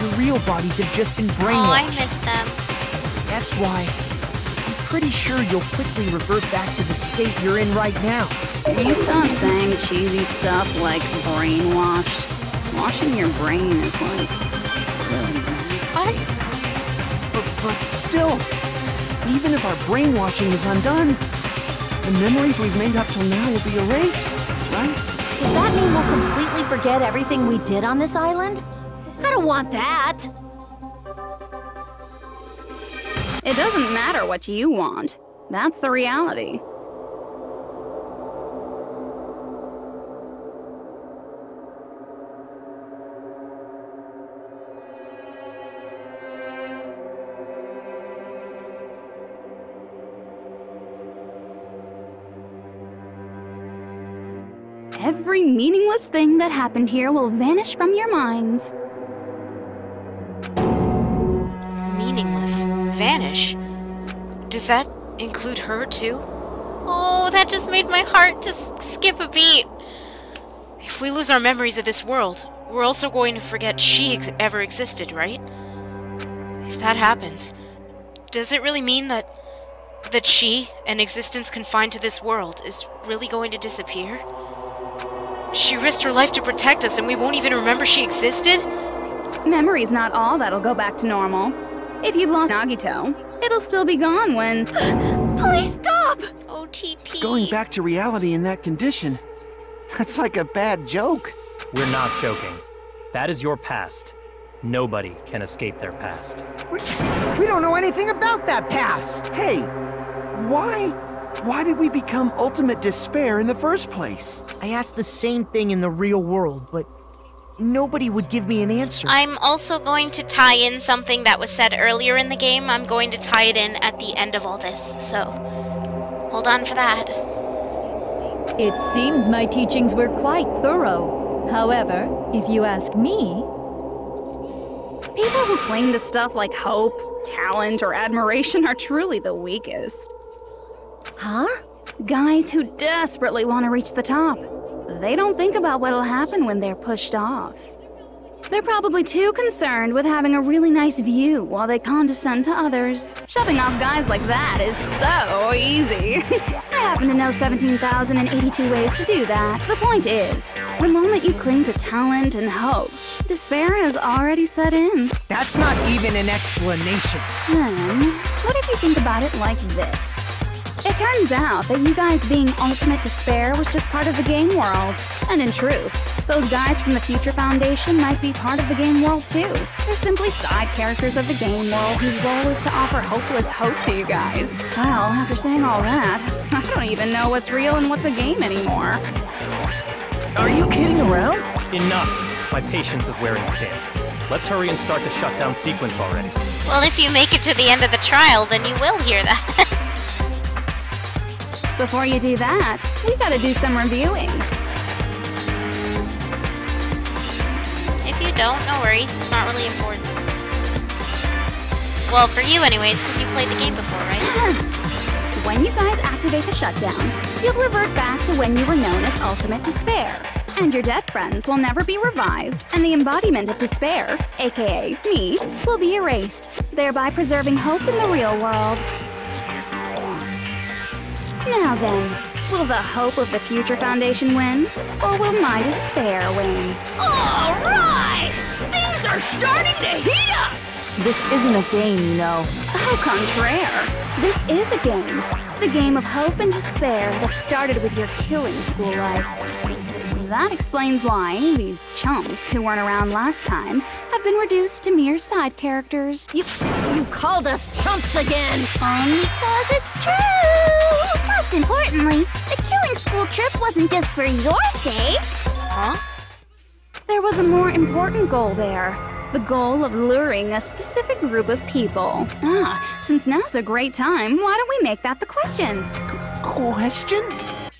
Your real bodies have just been brainwashed. Oh, I miss them. That's why I'm pretty sure you'll quickly revert back to the state you're in right now. Will you stop saying cheesy stuff like brainwashed? Washing your brain is like really nice. What? But still, even if our brainwashing is undone, the memories we've made up till now will be erased, right? Does that mean we'll completely forget everything we did on this island? I don't want that! It doesn't matter what you want. That's the reality. Every meaningless thing that happened here will vanish from your minds. Meaningless? Vanish? Does that include her, too? Oh, that just made my heart just skip a beat. If we lose our memories of this world, we're also going to forget she ever existed, right? If that happens, does it really mean that she, an existence confined to this world, is really going to disappear? She risked her life to protect us and we won't even remember she existed? Memory's not all that'll go back to normal. If you've lost Nagito, it'll still be gone when... Please stop! OTP. Going back to reality in that condition, that's like a bad joke. We're not joking. That is your past. Nobody can escape their past. We don't know anything about that past! Hey, why did we become ultimate despair in the first place? I asked the same thing in the real world, but nobody would give me an answer. I'm also going to tie in something that was said earlier in the game. I'm going to tie it in at the end of all this, so hold on for that. It seems my teachings were quite thorough. However, if you ask me... People who cling to stuff like hope, talent, or admiration are truly the weakest. Huh? Guys who desperately want to reach the top. They don't think about what'll happen when they're pushed off. They're probably too concerned with having a really nice view while they condescend to others. Shoving off guys like that is so easy. I happen to know 17,082 ways to do that. The point is, the moment you cling to talent and hope, despair has already set in. That's not even an explanation. Then, what if you think about it like this? It turns out that you guys being ultimate despair was just part of the game world. And in truth, those guys from the Future Foundation might be part of the game world too. They're simply side characters of the game world whose role is to offer hopeless hope to you guys. Well, after saying all that, I don't even know what's real and what's a game anymore. Are you kidding around? Enough! My patience is wearing thin. Let's hurry and start the shutdown sequence already. Well, if you make it to the end of the trial, then you will hear that. Before you do that, we gotta do some reviewing. If you don't, no worries. It's not really important. Well, for you anyways, because you played the game before, right? When you guys activate the shutdown, you'll revert back to when you were known as Ultimate Despair. And your dead friends will never be revived, and the embodiment of despair, aka me, will be erased, thereby preserving hope in the real world. Now then, will the hope of the Future Foundation win, or will my despair win? All right! Things are starting to heat up! This isn't a game, you know. Au contraire, this is a game. The game of hope and despair that started with your killing school life. That explains why these chumps who weren't around last time have been reduced to mere side characters. You called us chumps again! Because it's true! Most importantly, the killing school trip wasn't just for your sake. Huh? There was a more important goal there. The goal of luring a specific group of people. Since now's a great time, why don't we make that the question? Question?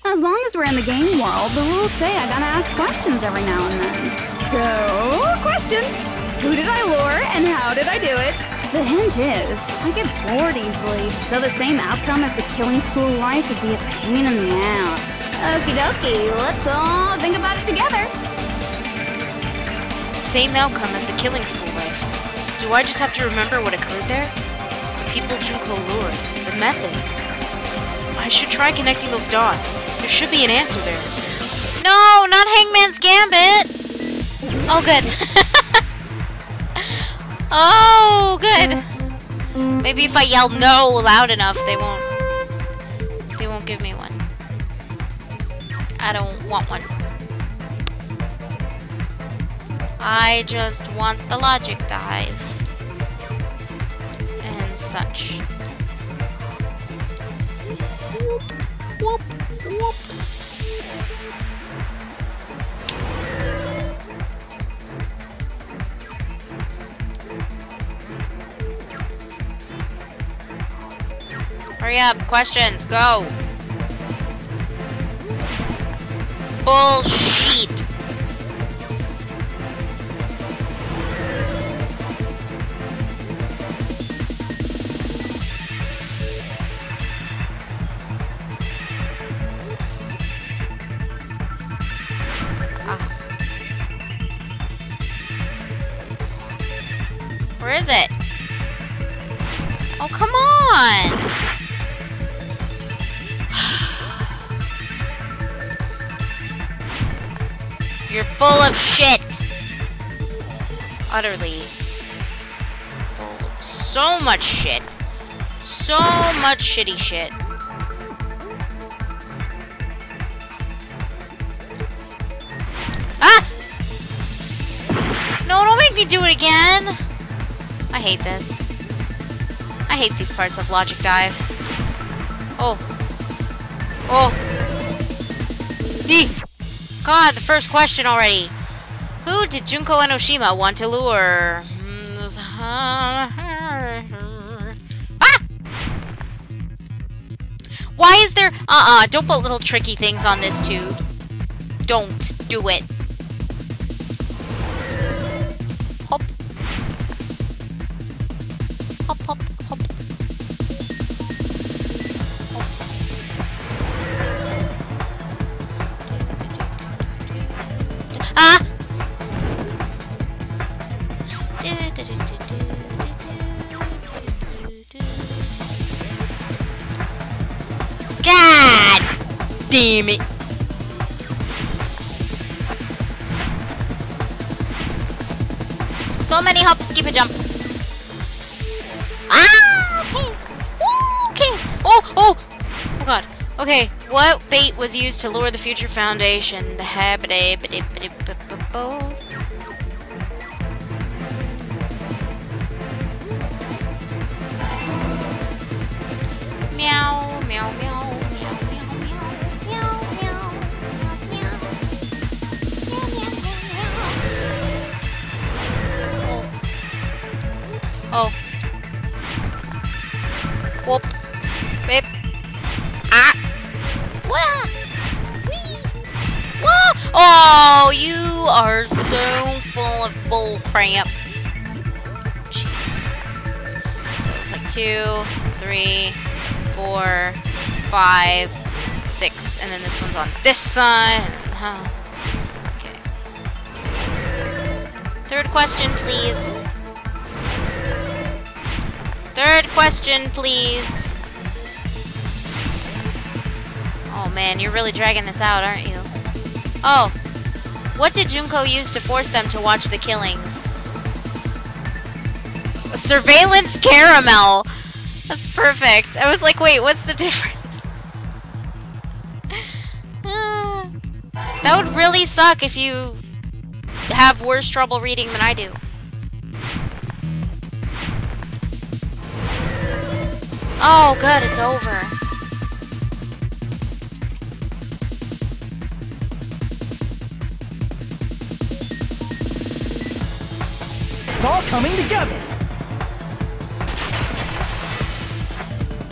As long as we're in the game world, the rules say I gotta ask questions every now and then. So, question. Who did I lure and how did I do it? The hint is, I get bored easily, so the same outcome as the killing school life would be a pain in the ass. Okie dokie, let's all think about it together. same outcome as the killing school life. Do I just have to remember what occurred there? The people Junko lured. The method. I should try connecting those dots. There should be an answer there. No, not Hangman's Gambit! Oh, good. Oh, good. Maybe if I yell no loud enough, they won't give me one. I don't want one. I just want the logic dive. And such. Whoop, whoop, whoop. Hurry up, questions, go. Bullshit. Where is it? Oh, come on! You're full of shit! Utterly. Full of so much shit. So much shitty shit. Ah! No, don't make me do it again! I hate this. I hate these parts of Logic Dive. Oh. Oh. God, the first question already. Who did Junko Enoshima want to lure? Ah! Why is there... don't put little tricky things on this tube. Don't do it. Hop. Hop, hop, hop. Ah! God damn it. So many hops, skip a jump. Ah! Okay. Woo, okay. Oh, oh! Oh god. Okay, what bait was used to lure the Future Foundation? The habit-a-bit-a-bit-a-bo. Meow, meow, meow, meow, meow, meow, meow, meow, meow, meow. Oh. Whoop. Beep. Ah. Wah. Wee. Wah. Oh, you are so full of bull crap. Jeez. So it's like 2, 3, 4, 5, 6, and then this one's on this side. Oh. Okay. Third question, please. Third question, please. Oh man, you're really dragging this out, aren't you? Oh. What did Junko use to force them to watch the killings? A surveillance caramel! That's perfect. I was like, wait, what's the difference? That would really suck if you have worse trouble reading than I do. Oh, good, it's over. It's all coming together.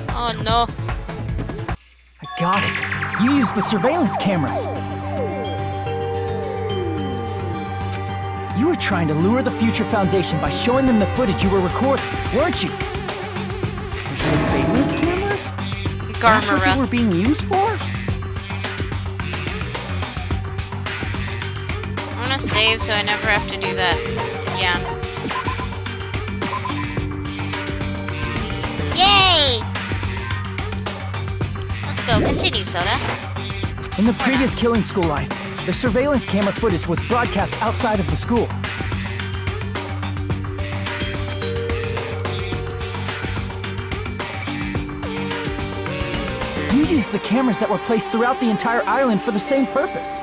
Oh no. I got it. You used the surveillance cameras. You were trying to lure the Future Foundation by showing them the footage you were recording, weren't you? Your surveillance cameras? That's what they were being used for? I'm gonna press save so I never have to do that again. Yay! Let's go. Continue, Soda. In the previous Killing School life, the surveillance camera footage was broadcast outside of the school. You used the cameras that were placed throughout the entire island for the same purpose.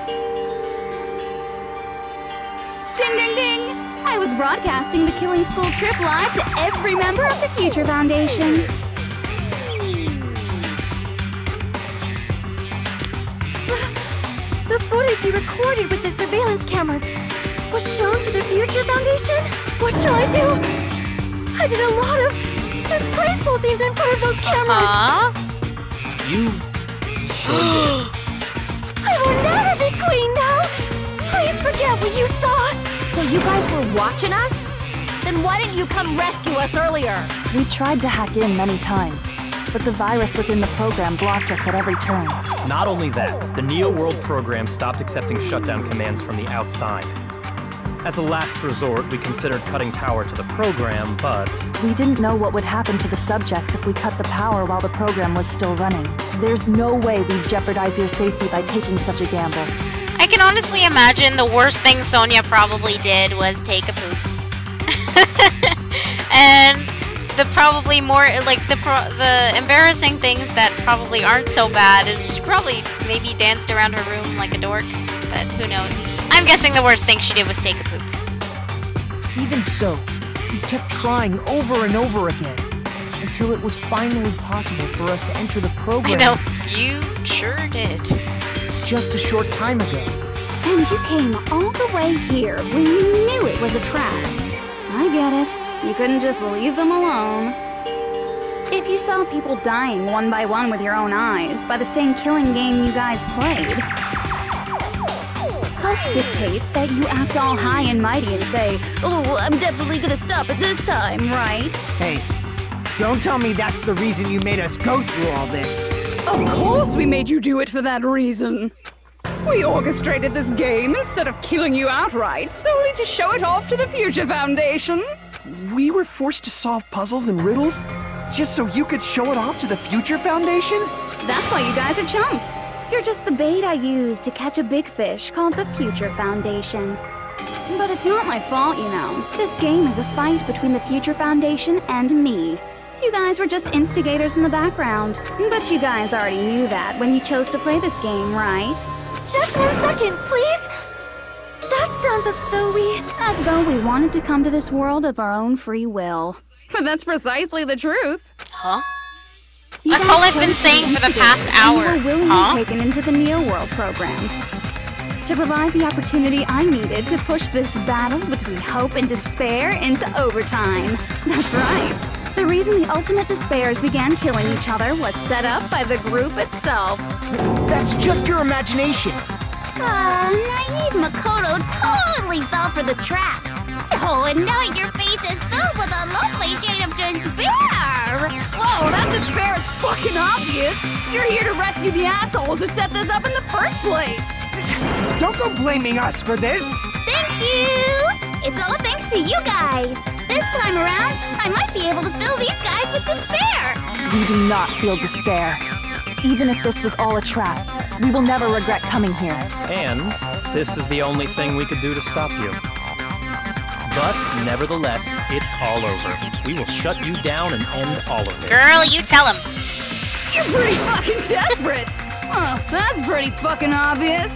Ding, ding, ding! I was broadcasting the Killing School trip live to every member of the Future Foundation. The footage you recorded with the surveillance cameras was shown to the Future Foundation? What shall I do? I did a lot of disgraceful things in front of those cameras. You sure did. I will never be queen now. Please forget what you saw. So you guys were watching us? Then why didn't you come rescue us earlier? We tried to hack in many times, but the virus within the program blocked us at every turn. Not only that, the Neo World program stopped accepting shutdown commands from the outside. As a last resort, we considered cutting power to the program, but... We didn't know what would happen to the subjects if we cut the power while the program was still running. There's no way we'd jeopardize your safety by taking such a gamble. I can honestly imagine the worst thing Sonia probably did was take a poop. And the probably more, like, the embarrassing things that probably aren't so bad is she probably maybe danced around her room like a dork, but who knows. I'm guessing the worst thing she did was take a poop. Even so, we kept trying over and over again, until it was finally possible for us to enter the program. I know, you sure did. Just a short time ago. And you came all the way here when you knew it was a trap. I get it. You couldn't just leave them alone. If you saw people dying one by one with your own eyes by the same killing game you guys played, hope dictates that you act all high and mighty and say, "Oh, I'm definitely gonna stop it this time, right?" Hey, don't tell me that's the reason you made us go through all this. Of course we made you do it for that reason. We orchestrated this game instead of killing you outright, solely to show it off to the Future Foundation. We were forced to solve puzzles and riddles just so you could show it off to the Future Foundation? That's why you guys are chumps. You're just the bait I used to catch a big fish called the Future Foundation. But it's not my fault, you know. This game is a fight between the Future Foundation and me. You guys were just instigators in the background. But you guys already knew that when you chose to play this game, right? Just 1 second, please. That sounds as though we wanted to come to this world of our own free will. But that's precisely the truth. Huh? That's all I've been saying for the past hour. You were willingly taken into the Neo World program to provide the opportunity I needed to push this battle between hope and despair into overtime. That's right. The reason the Ultimate Despairs began killing each other was set up by the group itself. That's just your imagination. Naive Makoto totally fell for the trap. Oh, and now your face is filled with a lovely shade of despair. Whoa, that despair is fucking obvious. You're here to rescue the assholes who set this up in the first place. Don't go blaming us for this. Thank you. It's all thanks to you guys. This time around, I might be able to fill these guys with despair. We do not feel despair. Even if this was all a trap, we will never regret coming here. And this is the only thing we could do to stop you. But nevertheless, it's all over. We will shut you down and end all of it. Girl, you tell him. You're pretty fucking desperate. Oh, that's pretty fucking obvious.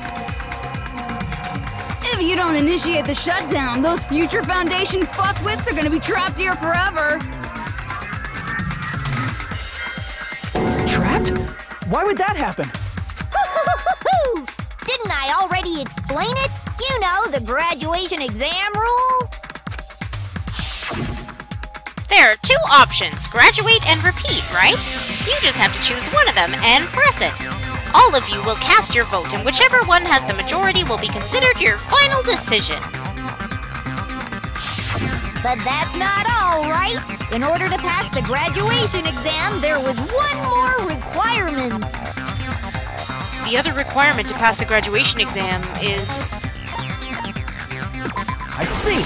If you don't initiate the shutdown, those Future Foundation fuckwits are gonna be trapped here forever. Trapped? Why would that happen? Didn't I already explain it? You know, the graduation exam rule. There are 2 options, graduate and repeat, right? You just have to choose one of them and press it. All of you will cast your vote, and whichever one has the majority will be considered your final decision. But that's not all, right? In order to pass the graduation exam, there was one more requirement. The other requirement to pass the graduation exam is see.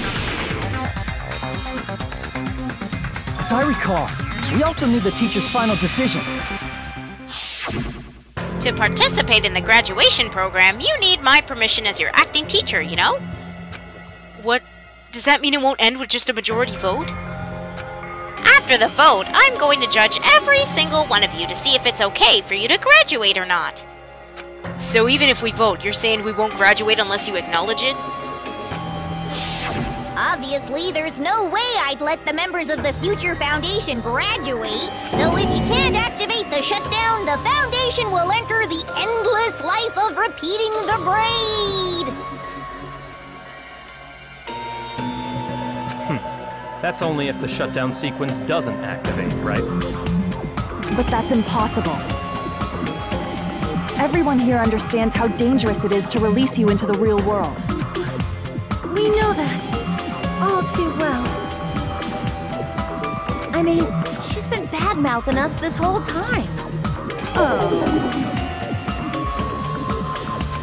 As I recall, we also need the teacher's final decision. To participate in the graduation program, you need my permission as your acting teacher, you know? What? Does that mean it won't end with just a majority vote? After the vote, I'm going to judge every single one of you to see if it's okay for you to graduate or not. So even if we vote, you're saying we won't graduate unless you acknowledge it? Obviously, there's no way I'd let the members of the Future Foundation graduate. So if you can't activate the shutdown, the Foundation will enter the endless life of repeating the grade. That's only if the shutdown sequence doesn't activate, right? But that's impossible. Everyone here understands how dangerous it is to release you into the real world. We know that. All too well. I mean, she's been bad-mouthing us this whole time. Oh.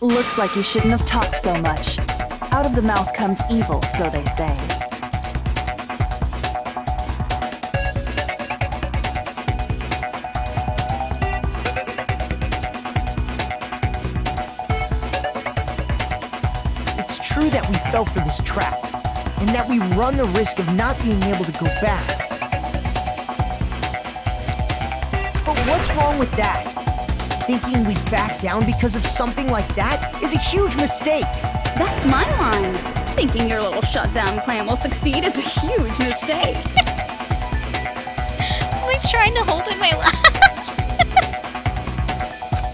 Looks like you shouldn't have talked so much. Out of the mouth comes evil, so they say. It's true that we fell for this trap, and that we run the risk of not being able to go back. But what's wrong with that? Thinking we'd back down because of something like that is a huge mistake. That's my line. Thinking your little shutdown plan will succeed is a huge mistake. I'm like trying to hold in my laugh.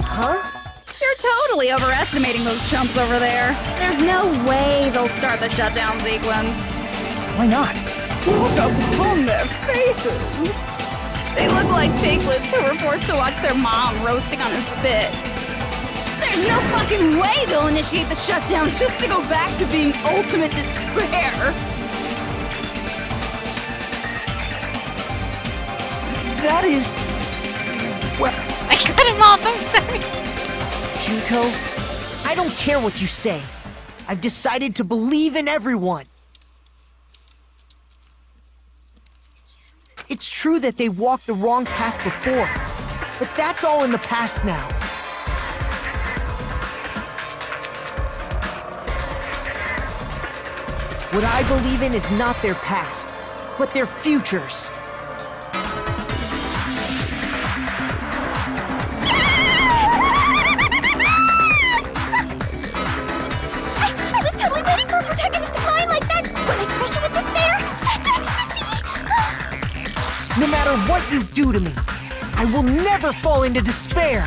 Huh? You're totally overestimating those chumps over there. There's no way they'll start the shutdown sequence. Why not? Look upon their faces. They look like piglets who were forced to watch their mom roasting on a spit. There's no fucking way they'll initiate the shutdown just to go back to being ultimate despair. That is... well... I cut him off, I'm sorry. Junko, I don't care what you say. I've decided to believe in everyone. It's true that they walked the wrong path before, but that's all in the past now. What I believe in is not their past, but their futures. I was totally waiting for a protagonist to line like that when I crush you with despair. No matter what you do to me, I will never fall into despair.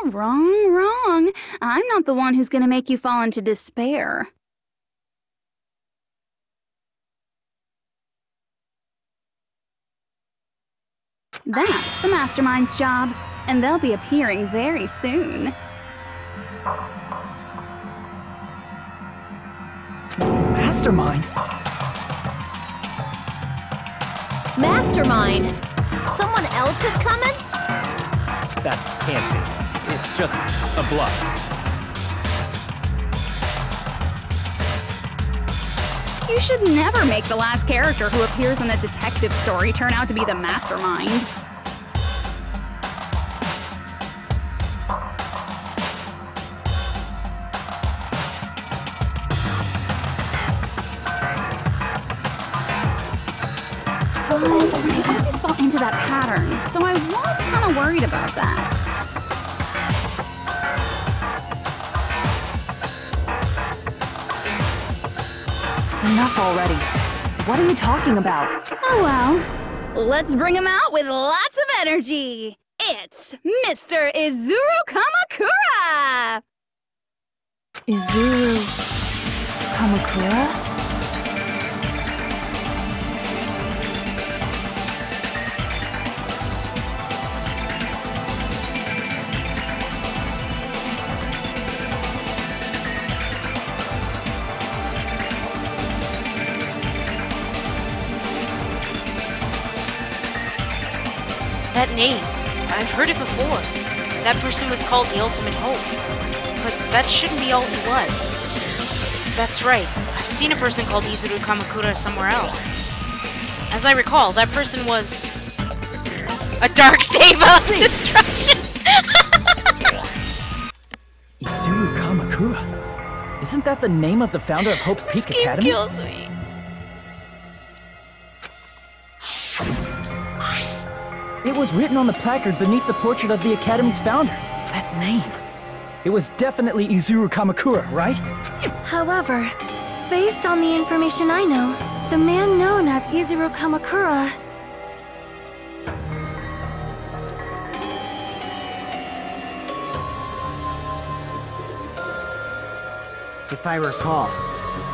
Wrong. I'm not the one who's gonna make you fall into despair. That's the Mastermind's job, and they'll be appearing very soon. Mastermind? Mastermind? Someone else is coming? That can't be. It's just a bluff. You should never make the last character who appears in a detective story turn out to be the Mastermind. But I always fall into that pattern, so I was kind of worried about that. Enough already. What are you talking about? Oh well, let's bring him out with lots of energy. It's Mr. Izuru Kamakura! Izuru... Kamakura? That name. I've heard it before. That person was called the Ultimate Hope. But that shouldn't be all he was. That's right. I've seen a person called Izuru Kamakura somewhere else. As I recall, that person was... a dark deva of destruction! Izuru Kamakura? Isn't that the name of the founder of Hope's Peak Academy? This game kills me. It was written on the placard beneath the portrait of the Academy's founder. That name. It was definitely Izuru Kamakura, right? However, based on the information I know, the man known as Izuru Kamakura... If I recall,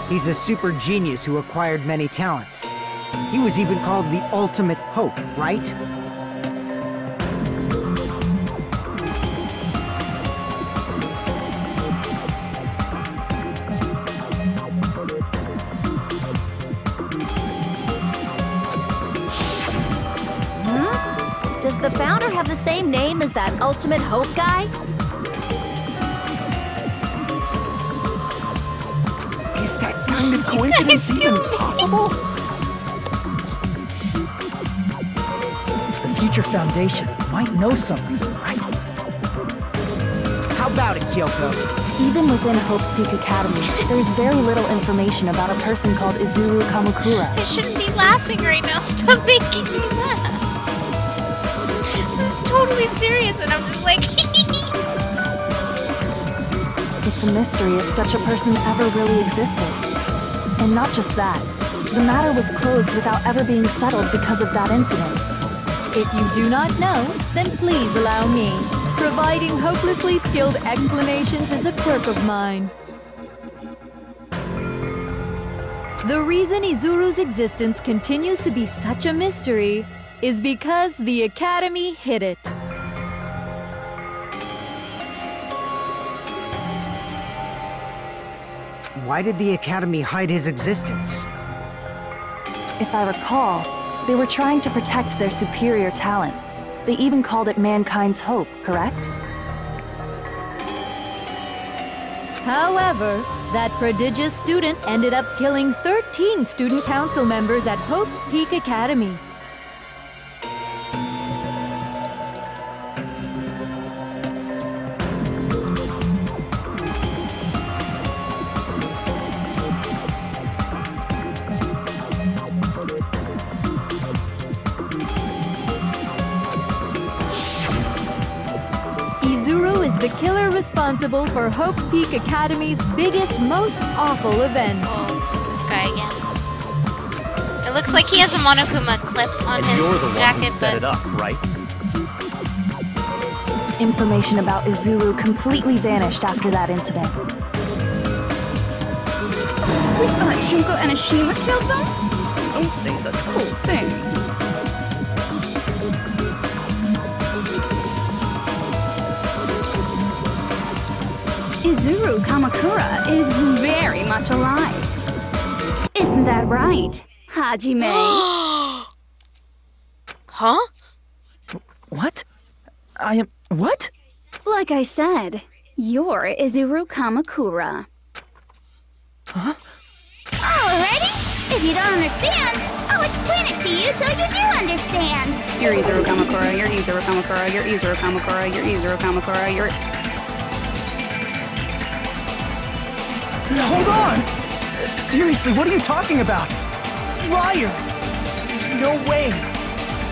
he's a super genius who acquired many talents. He was even called the Ultimate Hope, right? Does the founder have the same name as that Ultimate Hope guy? Is that kind of coincidence even possible? The Future Foundation might know something, right? How about it, Kyoko? Even within Hope's Peak Academy, there's very little information about a person called Izuru Kamakura. I shouldn't be laughing right now. Stop making me laugh. This is totally serious, and I'm just like... It's a mystery if such a person ever really existed. And not just that, the matter was closed without ever being settled because of that incident. If you do not know, then please allow me. Providing hopelessly skilled explanations is a quirk of mine. The reason Izuru's existence continues to be such a mystery is because the Academy hid it. Why did the Academy hide his existence? If I recall, they were trying to protect their superior talent. They even called it mankind's hope, correct? However, that prodigious student ended up killing 13 student council members at Hope's Peak Academy. Izuru is the killer responsible for Hope's Peak Academy's biggest, most awful event. Oh, this guy again. It looks like he has a Monokuma clip on his You're the one jacket, who set but... it up, right? Information about Izuru completely vanished after that incident. We thought Junko and Ashima killed them? Don't say such cruel things. Izuru Kamakura is very much alive. Isn't that right, Hajime? Huh? What? I am... what? Like I said, you're Izuru Kamakura. Huh? Alrighty? If you don't understand, I'll explain it to you till you do understand. You're Izuru Kamakura, you're Izuru Kamakura, you're Izuru Kamakura, you're Izuru Kamakura, you're... Hold on! Seriously, what are you talking about? Liar! There's no way!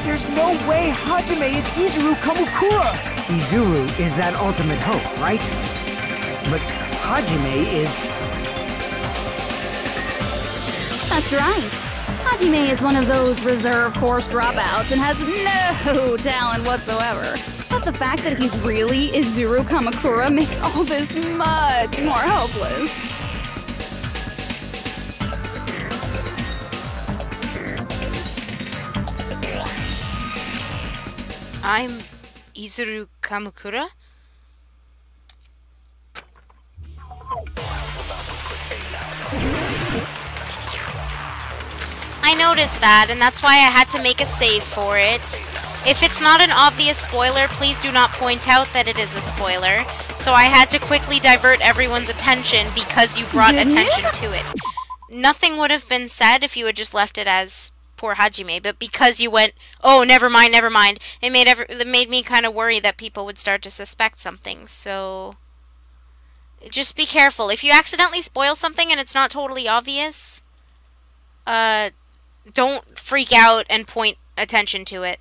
There's no way Hajime is Izuru Kamakura! Izuru is that Ultimate Hope, right? But Hajime is... That's right. Hajime is one of those reserve course dropouts and has no talent whatsoever. But the fact that he's really Izuru Kamakura makes all this much more hopeless. I'm Izuru Kamakura? I noticed that, and that's why I had to make a save for it. If it's not an obvious spoiler, please do not point out that it is a spoiler. So I had to quickly divert everyone's attention because you brought attention to it. Nothing would have been said if you had just left it as poor Hajime, but because you went, oh, never mind, it made me kind of worry that people would start to suspect something. So just be careful. If you accidentally spoil something and it's not totally obvious, don't freak out and point attention to it.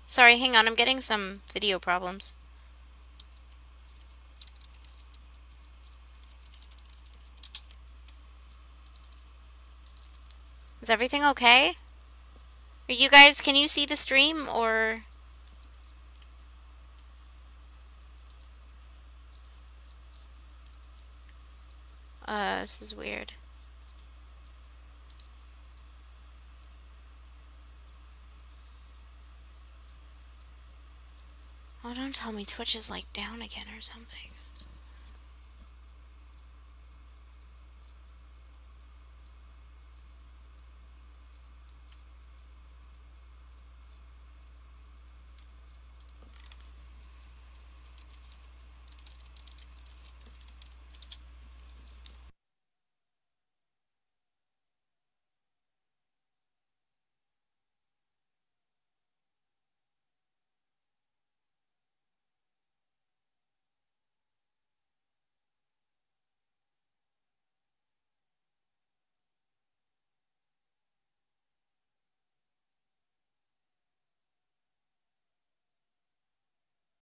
Sorry, hang on, I'm getting some video problems. Is everything okay? Are you guys, can you see the stream, or... this is weird. Oh, don't tell me Twitch is, like, down again or something.